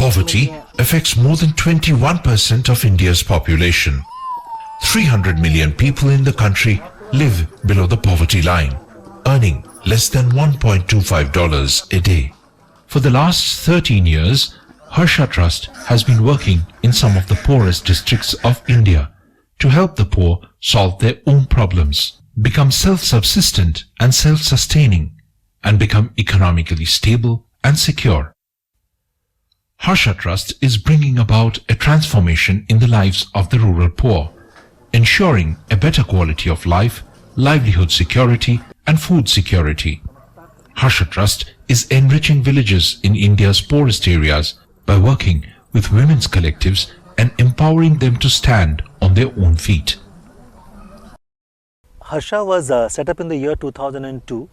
Poverty affects more than 21% of India's population. 300 million people in the country live below the poverty line, earning less than $1.25 a day. For the last 13 years, Harsha Trust has been working in some of the poorest districts of India to help the poor solve their own problems, become self-subsistent and self-sustaining, and become economically stable and secure. Harsha Trust is bringing about a transformation in the lives of the rural poor, ensuring a better quality of life, livelihood security, and food security. Harsha Trust is enriching villages in India's poorest areas by working with women's collectives and empowering them to stand on their own feet. Harsha was set up in the year 2002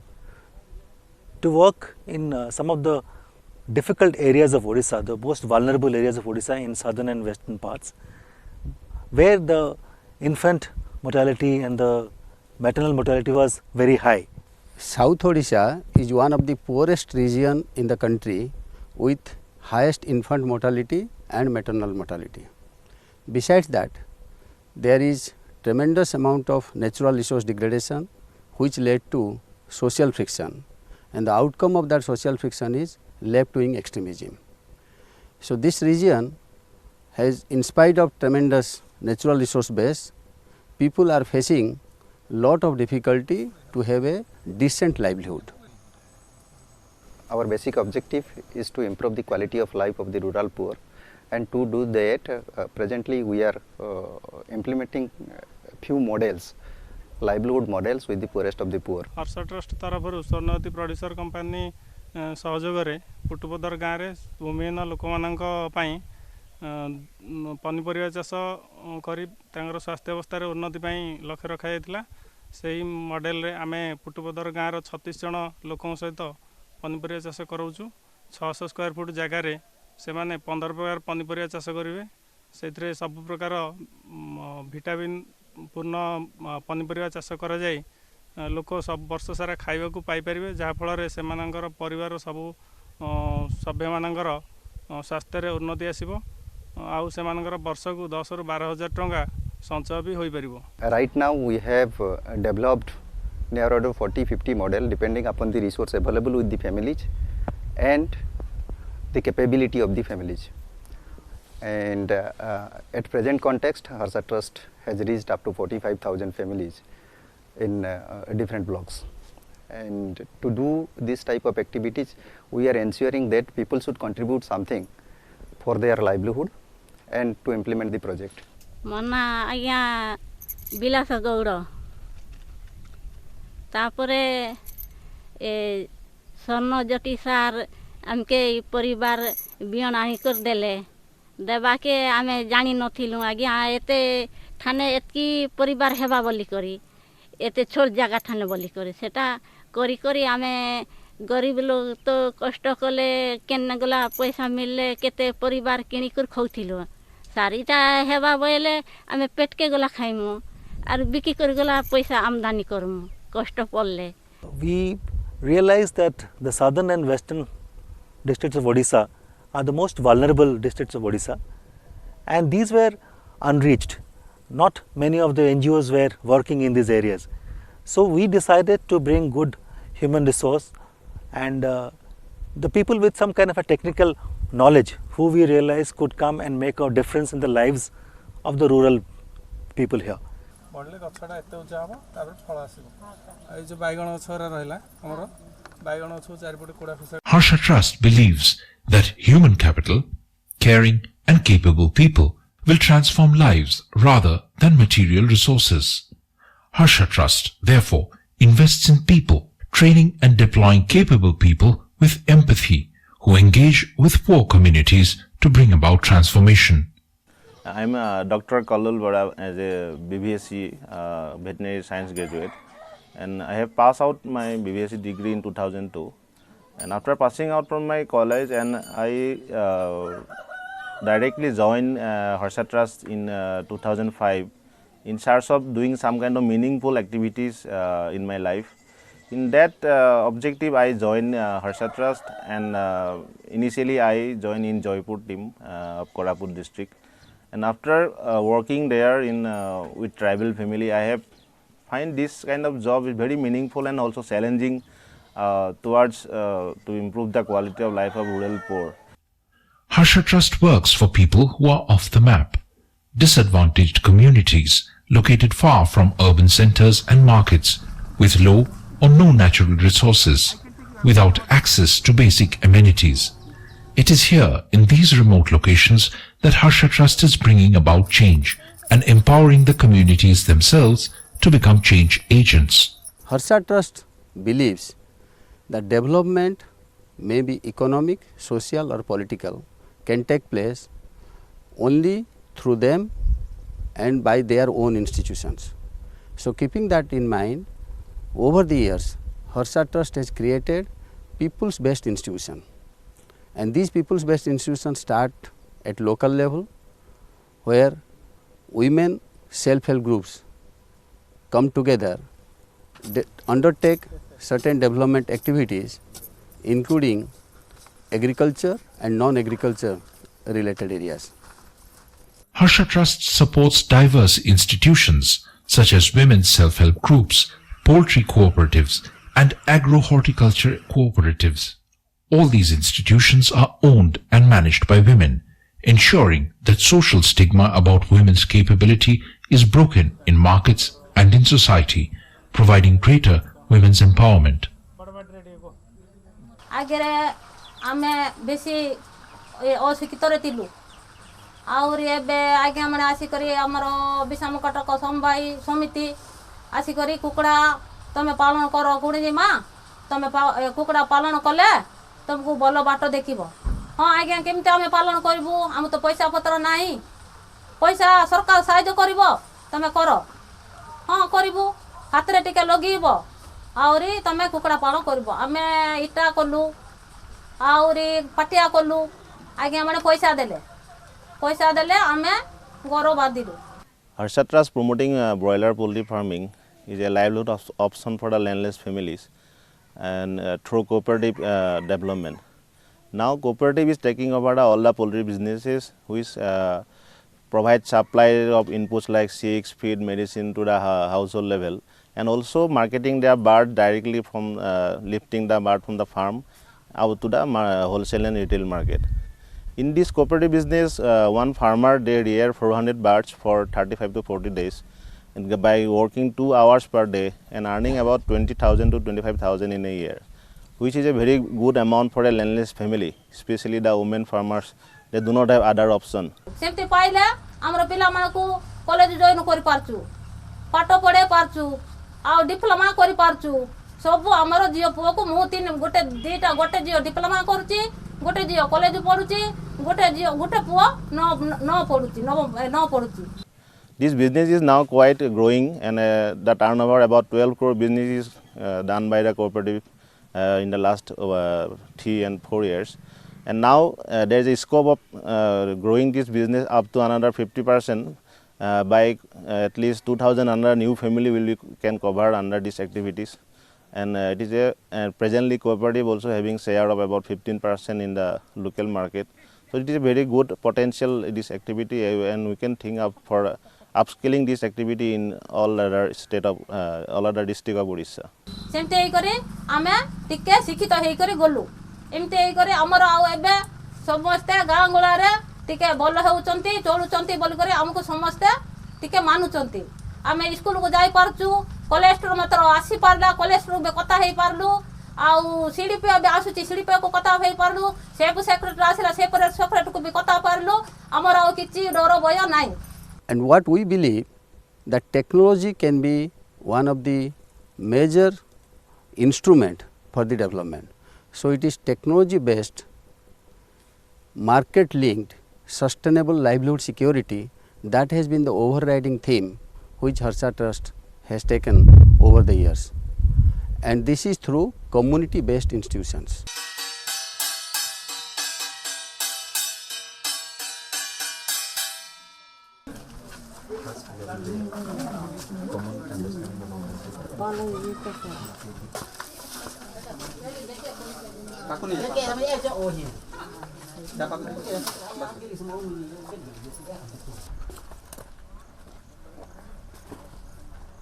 to work in some of the difficult areas of Odisha, the most vulnerable areas of Odisha in southern and western parts, where the infant mortality and the maternal mortality was very high. South Odisha is one of the poorest region in the country with highest infant mortality and maternal mortality. Besides that, there is tremendous amount of natural resource degradation which led to social friction, and the outcome of that social friction is left-wing extremism. So this region has, in spite of tremendous natural resource base, people are facing lot of difficulty to have a decent livelihood. Our basic objective is to improve the quality of life of the rural poor, and to do that, presently we are implementing few models, livelihood models with the poorest of the poor. Harsha Trust तरफରୁ Swarnabati producer company ସହଯୋଗରେ ପୁଟୁପଦର ଗାଁରେ ଭୂମିହୀନ ଲୋକମାନଙ୍କ ପାଇଁ ପନିପରିବା ଚାଷ କରି ତାଙ୍କର ସ୍ୱାସ୍ଥ୍ୟ ଅବସ୍ଥାରେ ଉନ୍ନତି ପାଇଁ ଲକ୍ଷ୍ୟ ରଖାଯାଇଥିଲା। ସେହି ମଡେଲରେ ଆମେ ପୁଟୁପଦର ଗାଁର 36 ଜଣ ଲୋକଙ୍କ ସହିତ ପନିପରିବା ଚାଷ କରାଉଛୁ। 600 ସ୍କୋୟାର ଫୁଟ ଜାଗାରେ ସେମାନେ 15 ପ୍ରକାର ପନିପରିବା ଚାଷ କରିବେ। ସେଥିରେ ସବୁ ପ୍ରକାର ଭିଟାମିନ୍ ପୂର୍ଣ୍ଣ ପନିପରିବା ଚାଷ କରାଯାଇ ଲୋକ ସବୁ ବର୍ଷ ସାରା ଖାଇବାକୁ ପାଇପାରିବେ, ଯାହାଫଳରେ ସେମାନଙ୍କର ପରିବାର ସବୁ ସଭ୍ୟମାନଙ୍କର ସ୍ୱାସ୍ଥ୍ୟରେ ଉନ୍ନତି ଆସିବ ଆଉ ସେମାନଙ୍କର ବର୍ଷକୁ 10 ରୁ 12 ହଜାର ଟଙ୍କା ସଞ୍ଚୟ ବି ହୋଇପାରିବ। Right now we have developed near about 40-50 model depending upon the resource available with the families and the capability of the families. And at present context, Harsha Trust has reached up to 45,000 families in different blocks. And to do this type of activities, we are ensuring that people should contribute something for their livelihood and to implement the project. Mana aja bilas gaudo. तापरे स्वर्ण ज्योति सार आमके परिवार बियन आनी कर देले देवा के आमे जानी नथिलु आज्ञा एते ठाने एतकी परिवार हेबा बोली करी एते छोट जगह ठाने बोली करी सेटा करी करी आमे गरीब लोग तो कष्ट कले केन गला पैसा मिलले केते परिवार किनी कर खौथिलु सारीटा हेबा बोले आमे पेट के गला खाइमु आर बिकी कर गला पैसा आमदानी करमु कष्ट पड़ले। We realized that the southern and western districts of Odisha are the most vulnerable districts of Odisha, and these were unreached. Not many of the NGOs were working in these areas. So we decided to bring good human resource and the people with some kind of a technical knowledge who we realized could come and make a difference in the lives of the rural people here. Harsha Trust believes that human capital, caring and capable people will transform lives rather than material resources. Harsha Trust, therefore, invests in people, training and deploying capable people with empathy who engage with poor communities to bring about transformation. I'm Dr. Kallul Bada as a BBSc veterinary science graduate, and I have passed out my BBSc degree in 2002. And after passing out from my college, and I directly joined Harsha Trust in 2005 in search of doing some kind of meaningful activities in my life. In that objective, I joined Harsha Trust, and initially I joined in Jaipur team of Koraput district. And after working there in with tribal family, I have find this kind of job is very meaningful and also challenging towards to improve the quality of life of rural poor. Harsha Trust works for people who are off the map, disadvantaged communities located far from urban centers and markets, with low or no natural resources, without access to basic amenities. It is here, in these remote locations, that Harsha Trust is bringing about change and empowering the communities themselves to become change agents. Harsha Trust believes that development, may be economic, social or political, can take place only through them and by their own institutions. So keeping that in mind, over the years, Harsha Trust has created people's-based institution. And these people's-based institutions start at local level, where women self-help groups come together, undertake certain development activities, including agriculture and non-agriculture related areas. Harsha Trust supports diverse institutions such as women's self-help groups, poultry cooperatives, and agro-horticulture cooperatives. All these institutions are owned and managed by women, ensuring that social stigma about women's capability is broken in markets and in society, providing greater women's empowerment. आगे आमे बेसी अशिक्षित थिलु आउर एबे आगे हमने आसी करी हमर विषम कटक समवाय समिति आसी करी कुकड़ा तमे पालन करो गुणी माँ तमे कुकड़ा पालन कले तुमको भल बाट देखिबो हाँ आज्ञा केमती आमे पालन करबू आम तो पैसा पत्र नाही पैसा सरकार साहाय्य करिवो तमे करो हाँ करबू हाथ रे टिके लगीबो आउरी तमे कुकड़ा पालन करबो आमे इटा कलु आउरी पाटिया कलु आज्ञा माने पैसा देले आमे गरो बादिलु. Harsha Trust promoting broiler poultry farming is a livelihood option for the landless families, and through cooperative development. Now cooperative is taking over all the poultry businesses, which provide supply of inputs like chicks, feed, medicine to the household level, and also marketing their bird directly from lifting the bird from the farm out to the wholesale and retail market. In this cooperative business, one farmer they rear 400 birds for 35 to 40 days, and by working 2 hours per day and earning about 20,000 to 25,000 in a year, which is a very good amount for a landless family, especially the women farmers. They do not have other option. सेमती पाइले हमर पिला मानकू college join करि पारचू पाठ पढे पारचू आ diploma करि पारचू सब हमर जियो पुओ को मु तीन गोटे जियो डिप्लोमा करची गोटे जियो कॉलेज पढुची गोटे पुओ न पढुची. This business is now quite growing, and the turnover about 12 crore business is done by the cooperative in the last 3 and 4 years. And now there is a scope of growing this business up to another 50% by at least 2,000 under new family can cover under these activities. And it is presently cooperative also having share of about 15% in the local market. So it is a very good potential this activity, and we can think of for upscaling this activity in all other all other district of Odisha. सेमते हे करे आमे टिके शिक्षित हे करे गलु एमते हे करे हमर आउ एबे समस्ते गां गोला रे टिके बोल होउचंती चलुचंती बोल करे हमको समस्ते टिके मानुचंती आमे स्कूल को जाई पारचू कोलेस्ट्रॉल मात्र आसी पारला कोलेस्ट्रॉल बे कथा हे पारलु आउ सीडीपी बे आसुची सीडीपी को कथा हे पारलु सेप सेक्रेटरी आसीला सेपरेट सेक्रेटरी को बे कथा पारलु हमर आउ किछि डर भय नाही. And what we believe that technology can be one of the major instrument for the development. So it is technology based, market linked, sustainable livelihood security that has been the overriding theme which Harsha Trust has taken over the years, and this is through community based institutions.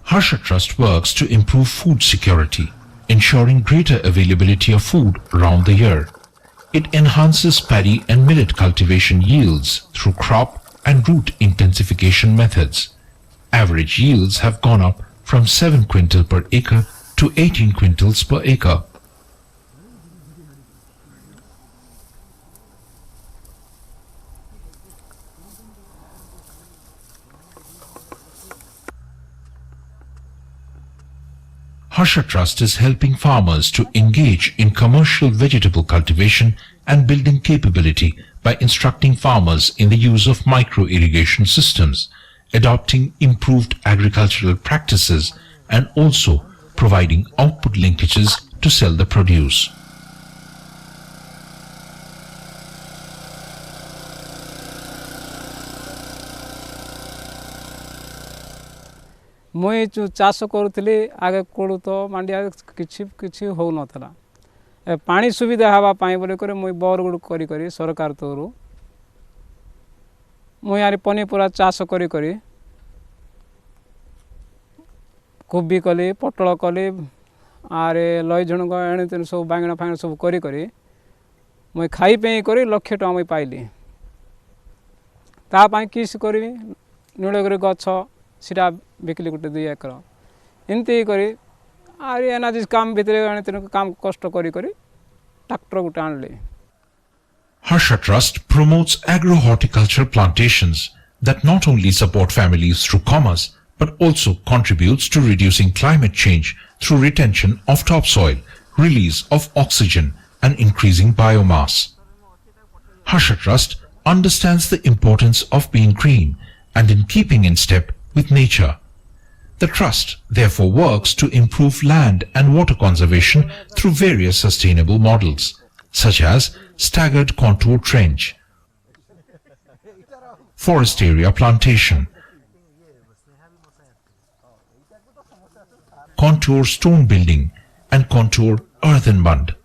Harsha Trust works to improve food security, ensuring greater availability of food around the year. It enhances paddy and millet cultivation yields through crop and root intensification methods. Average yields have gone up from 7 quintal per acre to 18 quintals per acre. Harsha Trust is helping farmers to engage in commercial vegetable cultivation and building capability by instructing farmers in the use of micro-irrigation systems, adopting improved agricultural practices, and also providing output linkages to sell the produce. मुई जो चाष करूली आगे कोड़ू तो मांडिया किछि किछि हो नथला ए पानी सुविधा हवा पाई बोले करे मुई बोर गुड करी करी सरकार तोरु मुई यार पनीपुरा चाष करी करी कोबी कली पटल कली आरे लई जणक एणे तेन सब बांगणा फांगणा सब करी करी मुई खाई पे करी लक्ष्य टका मुई पाइली ता पाई किस करबी नीलगिरी गछ सीटा बिकली गोटे 2 एकर एमती करी आरे एना जिस काम भितर एणे तेन काम कष्ट करी करी ट्रैक्टर गोटे आणली. Harsha Trust promotes agro-horticulture plantations that not only support families through commerce but also contributes to reducing climate change through retention of topsoil, release of oxygen and increasing biomass. Harsha Trust understands the importance of being green and in keeping in step with nature. The Trust therefore works to improve land and water conservation through various sustainable models, such as staggered contour trench, forest area plantation, contour stone building, and contour earthen bund.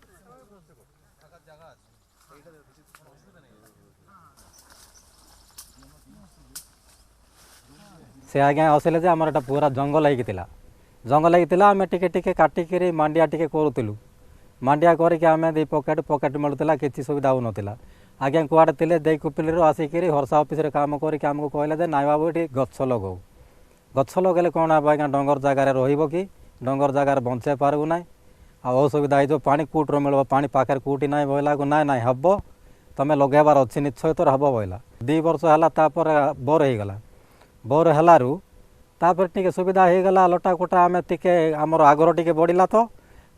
से आज्ञा आसले जे आमर पूरा जंगल होता आम टे काटिक मांडिया टे करूँ मांडिया करके आम दे पकेट मिलूला किसी सुविधा हो नाला आज्ञा कुआड़े थे दे कुपिल आसिक हर्षा ऑफिस काम करके आमको कहले नाई बाबू ये गछ लगाओ गछ लगे कौन हम आज्ञा डंगर जगार कि डंगर जगार बंचाई पार्बू ना असुविधा हो पानी कूटर मिल पानी पाखे कूटी ना बोला ना ना हम तुम लगेबार अच्छी निश्चय तो हम बोला 2 वर्ष है बोर हो गला बोर हेलारू तापर टिके सुविधा हो गला लटा कोटा आम टिके आमर आगर टिके बढ़ला तो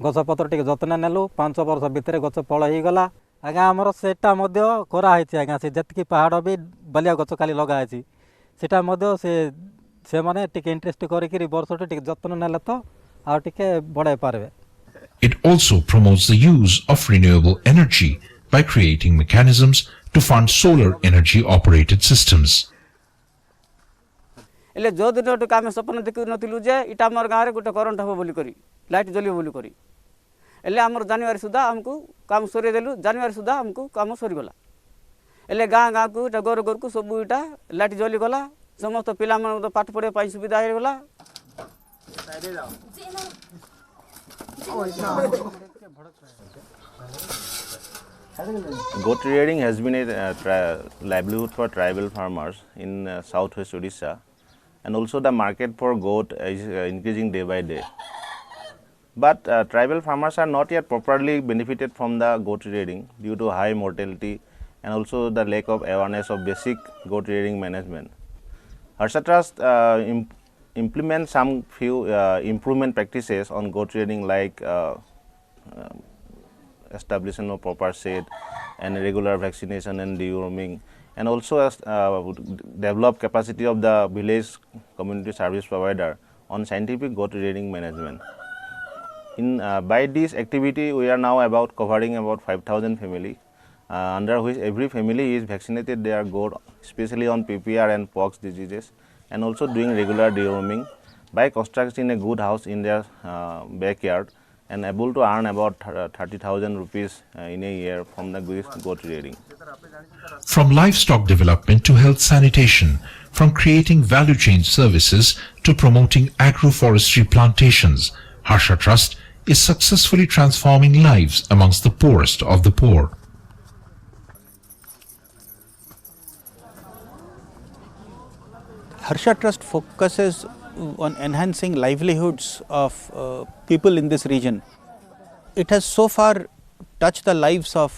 गछपतर टिके जत्न नेलु 5 वर्ष भितर गछ फल हो गला आज्ञा आमर सेटा मध्य कराई आज्ञा से जतकी पहाड़ भी बलिया गछ खाली लगाई सेटा मध्य से माने टिके इंटरेस्ट करिकरी वर्ष टिके जत्न नेले तो आ टिके बढ़ाई पारबे. It also promotes the use of renewable energy by creating mechanisms to fund solar energy operated systems. एले जो दिन आम सपन देखु नथिलु जे इटा हमर गाँव रे गोटे करंट हम बोली करी लाइट जलियो बोली करी एले हमर जनवरी सुधा हमको काम सरी देलु जनवरी सुधा हमको काम सरी गला एले गाँ गाँ को इटा गोर गोर को सब इटा लाइट जली गला समस्त पिला मन तो पाठ पढ़े पाई सुविधा हो गला. Goat rearing has been a livelihood for tribal farmers in southwest Odisha, and also the market for goat is increasing day by day. But tribal farmers are not yet properly benefited from the goat rearing due to high mortality and also the lack of awareness of basic goat rearing management. Harsha Trust implements some few improvement practices on goat rearing like establishment of proper shed and regular vaccination and deworming, and also develop capacity of the village community service provider on scientific goat rearing management. By this activity, we are now about covering about 5,000 family, under which every family is vaccinated their goat, especially on PPR and pox diseases, and also doing regular deworming by constructing a good house in their backyard and able to earn about 30,000 rupees in a year from the goat rearing. From livestock development to health sanitation, from creating value chain services to promoting agroforestry plantations, Harsha Trust is successfully transforming lives amongst the poorest of the poor. Harsha Trust focuses on enhancing livelihoods of people in this region. It has so far touched the lives of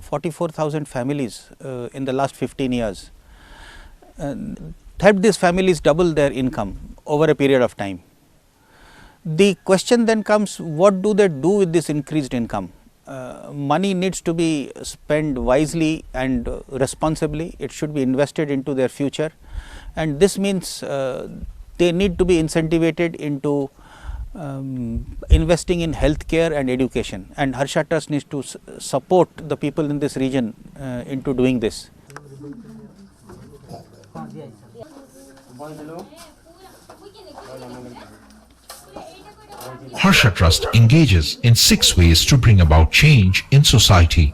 44,000 families in the last 15 years. Helped these families double their income over a period of time. The question then comes, what do they do with this increased income? Money needs to be spent wisely and responsibly. It should be invested into their future, and this means they need to be incentivated into investing in healthcare and education, and Harsha Trust needs to support the people in this region into doing this. Harsha Trust engages in 6 ways to bring about change in society.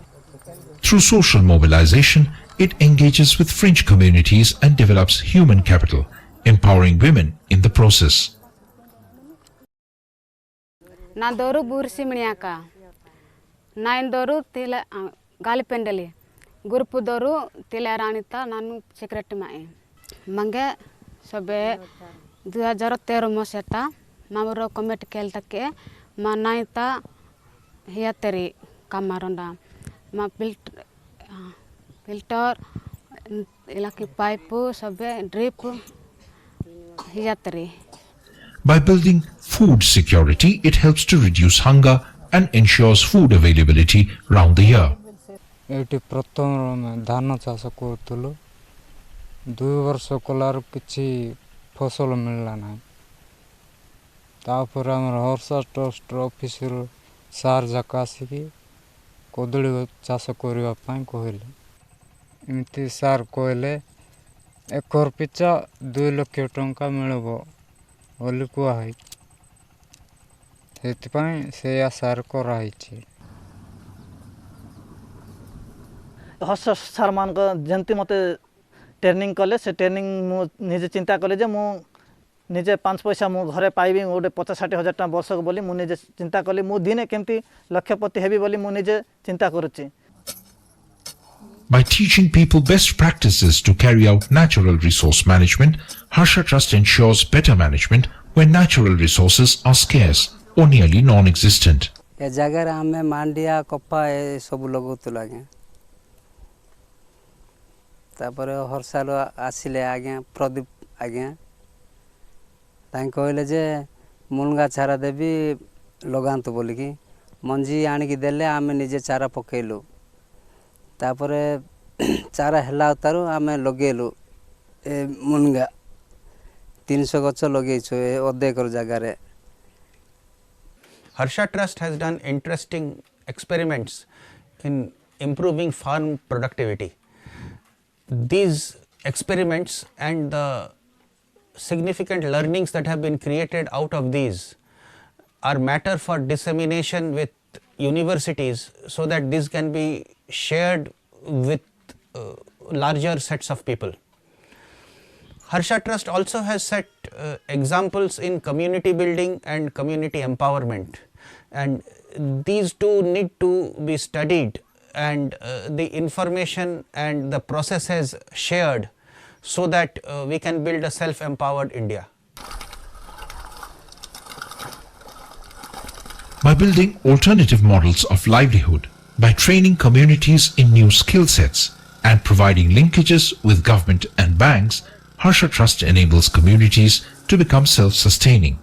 Through social mobilization, it engages with fringe communities and develops human capital, empowering women in the process. Nandoru bursi miniaka. Naindoru tila galipendeli. Grupu doru tila ranita nanu secret mai. Mange sobe 2013 moseta mamuro commit kel takke ma naita hiateri kamaronda ma filter ilaki pipe sobe drip hiateri. By building food security, it helps to reduce hunger and ensures food availability round the year. ଏଠି ପ୍ରଥମ ଧାନ ଚାଷ କରୁଥିଲୁ 2 ବର୍ଷ କଲାରୁ କିଛି ଫସଲ ମିଳିଲା ନାହିଁ ତାପରେ ଆମର ହର୍ଷା ଟ୍ରଷ୍ଟ ଅଫିସରୁ ସାର୍ ଯାକ ଆସିକି କଦଳୀ ଚାଷ କରିବା ପାଇଁ କହିଲେ ଏମିତି ସାର୍ କହିଲେ ଏକର ପିଛା 2 ଲକ୍ଷ ଟଙ୍କା ମିଳିବ ବୋଲି କୁହାହେଇଛି ସେଥିପାଇଁ ସେୟା ସାର୍ କରାହେଇଛି हर्ष सार मान जमती मत ट्रेनिंग कले से ट्रेनिंग मुझे चिंता कले जे मु निजे 5 पैसा मु घरे पाइबी गोटे 50-60 हजार टका वर्ष को बोली मु निजे चिंता कली मु दिने केमती लक्षपति हेबी बोली मु निजे चिंता करूची. By teaching people best practices to carry out natural resource management, Harsha Trust ensures better management when natural resources are scarce or nearly non-existent. ए जगह रे हमें मांडिया कपा ए सब लगोतु लागे तापर हर्षाल आसिले आज्ञा प्रदीप आज्ञा कहले जे मुनगा चारा देवी लगातु बोलिकी मंजी आणिकी देले आमे निजे चारा पकेलु तापर चारा हेला तारु आमे लगेलु ए मुनगा 300 गछ लगेइछु ए अधेकर जगह रे. Harsha Trust has done interesting experiments in improving farm productivity. These experiments and the significant learnings that have been created out of these are matter for dissemination with universities so that this can be shared with larger sets of people. Harsha Trust also has set examples in community building and community empowerment, and these two need to be studied and the information and the processes shared so that we can build a self-empowered India. By building alternative models of livelihood, by training communities in new skill sets and providing linkages with government and banks, Harsha Trust enables communities to become self-sustaining.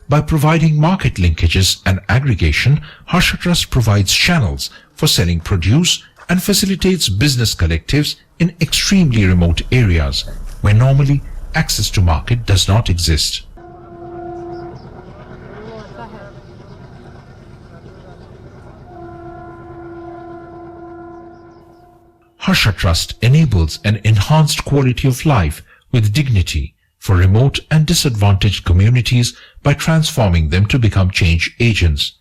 By providing market linkages and aggregation, Harsha Trust provides channels for selling produce and facilitates business collectives in extremely remote areas where normally access to market does not exist. Harsha Trust enables an enhanced quality of life with dignity, for remote and disadvantaged communities by transforming them to become change agents,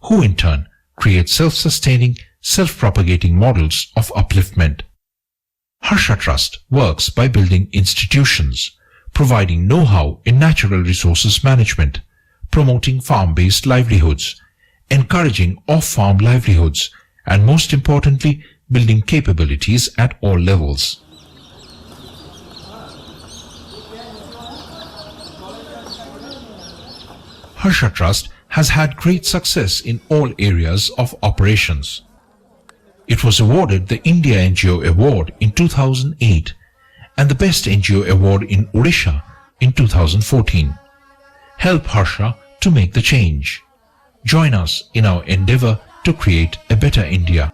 who in turn create self-sustaining, self-propagating models of upliftment. Harsha Trust works by building institutions, providing know-how in natural resources management, promoting farm-based livelihoods, encouraging off-farm livelihoods, and most importantly, building capabilities at all levels. Harsha Trust has had great success in all areas of operations. It was awarded the India NGO Award in 2008 and the Best NGO Award in Odisha in 2014. Help Harsha to make the change. Join us in our endeavor to create a better India.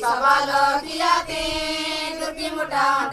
Sabalo kiati, turki muda,